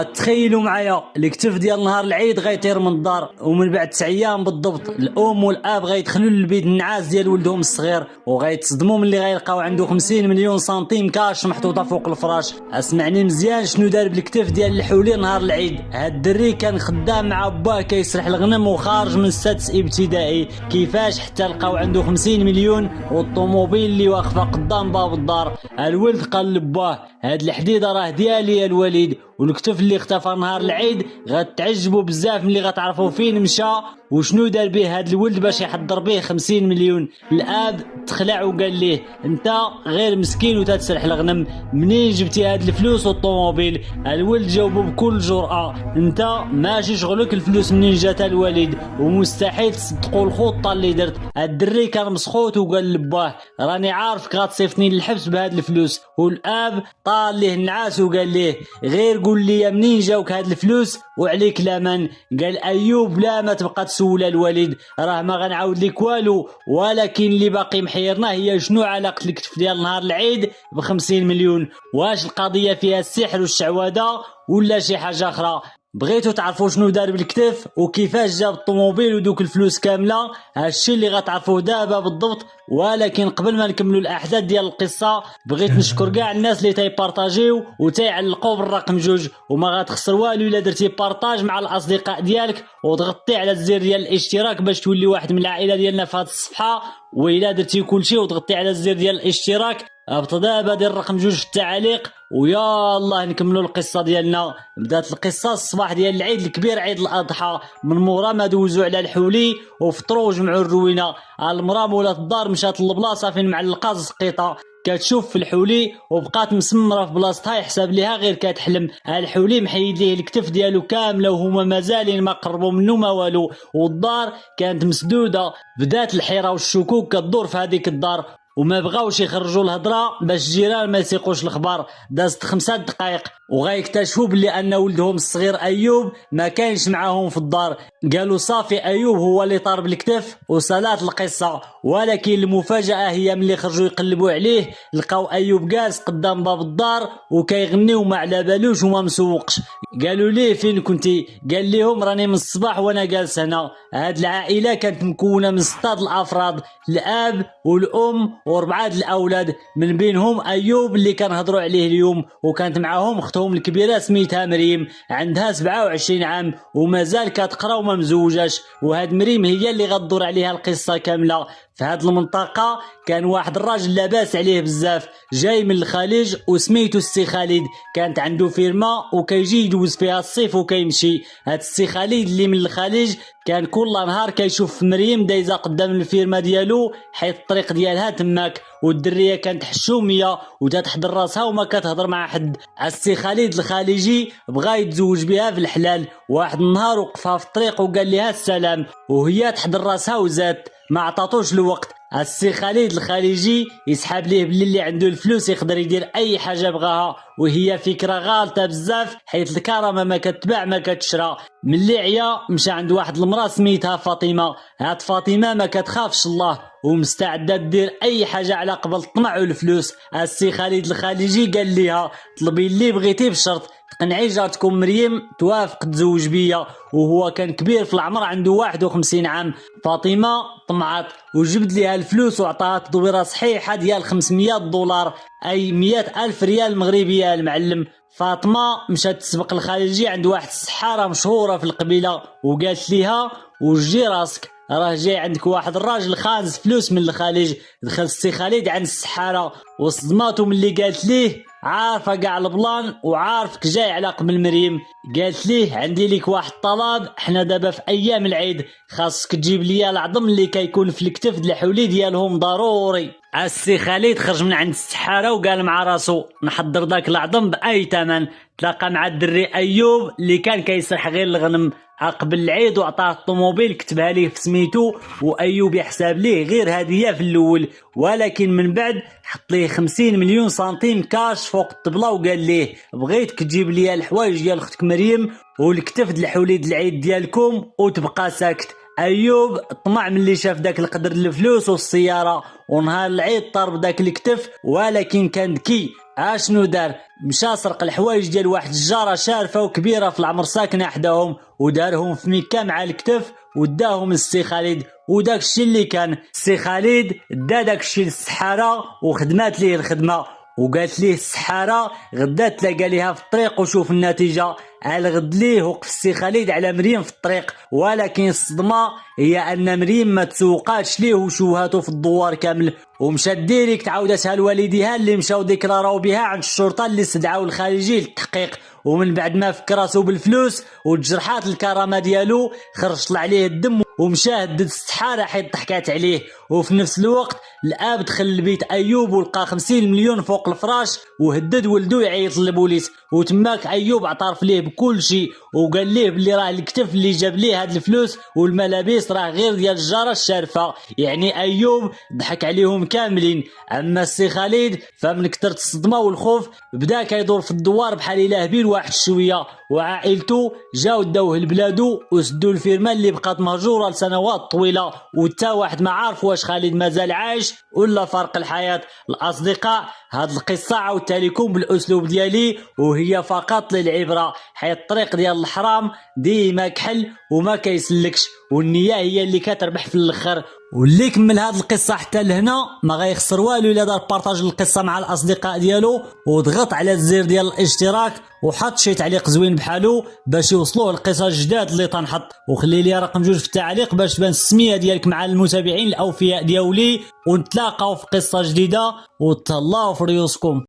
تخيلوا معايا الكتف ديال نهار العيد غيطير من الدار، ومن بعد 9 ايام بالضبط الام والاب غيدخلوا للبيت النعاس ديال ولدهم الصغير، وغيتصدموا ملي غيلقاو عنده 50 مليون سنتيم كاش محطوطه فوق الفراش. اسمعني مزيان شنو دار بالكتف ديال الحولي نهار العيد. هاد الدري كان خدام مع باه كيسرح الغنم وخارج من السادس ابتدائي، كيفاش حتى لقاو عنده 50 مليون والطوموبيل اللي واقفه قدام باب الدار. الولد قال لباه هاد الحديده راه ديالي يا الوليد، والكتف اللي اختفى نهار العيد غتعجبوا بزاف ملي غتعرفوا فين مشى وشنو دار به هاد الولد باش يحضر به 50 مليون. الاب تخلع وقال ليه انت غير مسكين وتتسرح الغنم، منين جبتي هاد الفلوس والطوموبيل؟ الولد جاوبه بكل جرأة انت ماشي شغلك الفلوس منين جات الوالد، ومستحيل تصدقوا الخطه اللي درت. الدري كان مسخوط وقال لباه راني عارفك غتصيفطني للحبس بهاد الفلوس. والاب طال ليه النعاس وقال ليه غير قول لي منين جاوك هاد الفلوس وعليك لامان. قال ايوب لا ما تبقى تسول الوالد، راه ما غنعاود لك والو، ولكن اللي باقي محيرنا هي شنو علاقه الكتف ديال نهار العيد ب 50 مليون. واش القضيه فيها السحر والشعوذه ولا شي حاجه اخرى؟ بغيتوا تعرفوا شنو دار بالكتف وكيفاش جاب الطوموبيل ودوك الفلوس كامله؟ هادشي اللي غتعرفوه دابا بالضبط. ولكن قبل ما نكملوا الاحداث ديال القصه بغيت نشكر كاع الناس اللي تيبارطاجيو وتيعلقوا بالرقم 2، وما غتخسر والو الا درتي بارطاج مع الاصدقاء ديالك وضغطتي على الزر ديال الاشتراك باش تولي واحد من العائله ديالنا في هذه الصفحه. والا درتي كلشي وضغطي على الزر ديال الاشتراك هبط دابا دير رقم 2 في التعليق. ويا الله نكملوا القصه ديالنا. بدات القصه الصباح ديال العيد الكبير عيد الاضحى، من مورا ما دوزوا على الحولي وفطروا وجمعوا الروينه. المراه مولات الدار مشات للبلاصه فين معلقه زقيطه كتشوف في الحولي وبقات مسمره في بلاصتها، يحسب ليها غير كتحلم. الحولي محيد ليه الكتف ديالو كامله وهما مازالين ما قربوا منه ما والو، والدار كانت مسدوده. بدات الحيره والشكوك كدور في هذيك الدار وما بغاوش يخرجوا الهضره باش الجيران ما يسيقوش الخبر. دازت 5 دقائق وغيكتشفوا بلي ان ولدهم الصغير ايوب ما كانش معاهم في الدار. قالوا صافي ايوب هو اللي طار بالكتف وصلات القصه. ولكن المفاجاه هي ملي خرجوا يقلبوا عليه لقاو ايوب جالس قدام باب الدار وكيغني وما على بالوش وما مسوقش. قالوا ليه فين كنتي؟ قال لهم راني من الصباح وانا جالس هنا. هاد العائله كانت مكونه من 6 الافراد، الاب والام و4 الاولاد، من بينهم ايوب اللي كنهضروا عليه اليوم، وكانت معاهم اختهم الكبيره سميتها مريم عندها 27 عام ومازال كتقرا وما مزوجاش. وهاد مريم هي اللي غدور عليها القصه كامله. في هاد المنطقه كان واحد الراجل لاباس عليه بزاف جاي من الخليج وسميتو السي خالد، كانت عنده فيرما وكيجي يدوز فيها الصيف وكيمشي. هاد السي خالد اللي من الخليج كان كل نهار كيشوف مريم دايزه قدام الفيرما ديالو حيت الطريق ديالها تماك، والدريه كانت حشوميه وتتحضر راسها وما كتهضر مع حد. السي خالد الخليجي بغا يتزوج بها في الحلال. واحد النهار وقفها في الطريق وقال لها السلام وهي تحضر راسها وزات، ما عطاتوش الوقت. السي خالد الخليجي يسحب ليه بلي اللي عنده الفلوس يقدر يدير اي حاجه بغاها، وهي فكره غالطه بزاف حيت الكرامه ما كتباع ما كتشرى. ملي عيا مشى عند واحد المراه سميتها فاطمه. هاد فاطمه ما كتخافش الله ومستعده دير اي حاجه على قبل الطمع والفلوس. السي خالد الخليجي قال ليها طلبي اللي بغيتي بشرط تقنعي جارتكم مريم توافق تزوج بيا. وهو كان كبير في العمر عنده 51 عام. فاطمه طمعت وجبد ليها الفلوس وعطاها تدويره صحيحه ديال 500 دولار اي 100 الف ريال مغربيه. المعلم فاطمه مشات تسبق الخليجي عند واحد السحاره مشهوره في القبيله وقالت ليها وجي راسك راه جاي عندك واحد الراجل خانز فلوس من الخليج. دخل السي خالد عند السحاره وصدماتو ملي قالت ليه عارفه كاع البلان وعارفك جاي على قبل مريم. قالت ليه عندي ليك واحد الطلب، حنا دابا في ايام العيد خاصك تجيب ليا العظم اللي كيكون في الكتف د الحولي ديالهم ضروري. السي خالد خرج من عند السحاره وقال مع راسو نحضر داك العظم باي ثمن. تلاقى مع الدري ايوب اللي كان كيسرح غير الغنم قبل العيد وعطاه الطوموبيل كتبها ليه في سميتو، وايوب يحسب ليه غير هديه في الاول، ولكن من بعد حط ليه 50 مليون سنتيم كاش فوق الطبله وقال ليه بغيتك تجيب لي الحوايج ديال اختك مريم والكتف د الحولي د العيد ديالكم وتبقى ساكت. ايوب طمع من اللي شاف داك القدر الفلوس والسياره، ونهار العيد طار داك الكتف، ولكن كان ذكي. اشنو دار؟ مشى سرق الحوايج ديال واحد الجاره شارفه وكبيره في العمر ساكنه حداهم، ودارهم في ميكا مع الكتف وداهم للسي خالد. وداك الشيء اللي كان السي خالد دا داك الشيء للسحاره وخدمات ليه الخدمه، وقالت ليه السحاره غدا تلاقى ليها في الطريق وشوف النتيجه. الغد ليه وقف السي خالد على مريم في الطريق، ولكن الصدمه هي ان مريم ما تسوقاتش ليه وشوهاتو في الدوار كامل، ومشات ديريكت عاودتها لوالديها اللي مشاو ديكلاراو بها عند الشرطه اللي استدعاو الخارجي للتحقيق. ومن بعد ما فك راسو بالفلوس وتجرحات الكرامه ديالو خرج طلع عليه الدم ومشى هدد السحاره حيت ضحكات عليه. وفي نفس الوقت الاب دخل لبيت ايوب ولقى 50 مليون فوق الفراش وهدد ولدو يعيط للبوليس. وتماك ايوب اعترف ليه بكل شيء وقال ليه بلي راه الكتف اللي جاب ليه هاد الفلوس والملابس راه غير ديال الجاره الشارفه. يعني ايوب ضحك عليهم كاملين. اما السي خالد فمن كثرة الصدمه والخوف بدا كيدور في الدوار بحال الا هبيل واحد شويه، وعائلته جاو داوه لبلادو وسدوا الفيرما اللي بقات مهجوره لسنوات طويله، وتا واحد ما عارف واش خالد مازال عايش ولا فرق الحياه. الاصدقاء هاد القصه عاودتها لكم بالاسلوب ديالي وهي فقط للعبره، حيت الطريق ديال الحرام ديما كحل وما كيسلكش، والنيه هي اللي كتربح في الاخر. واللي كمل هاد القصه حتى لهنا ما غيخسر والو الا دار بارطاج القصه مع الاصدقاء ديالو وضغط على الزر ديال الاشتراك وحط شي تعليق زوين بحالو باش يوصلوه القصص جداد اللي تنحط، وخلي لي رقم 2 في التعليق باش تبان السميه ديالك مع المتابعين الاوفياء ديالي. ونتلاقاو في قصه جديده وتهلاو في ريوسكم.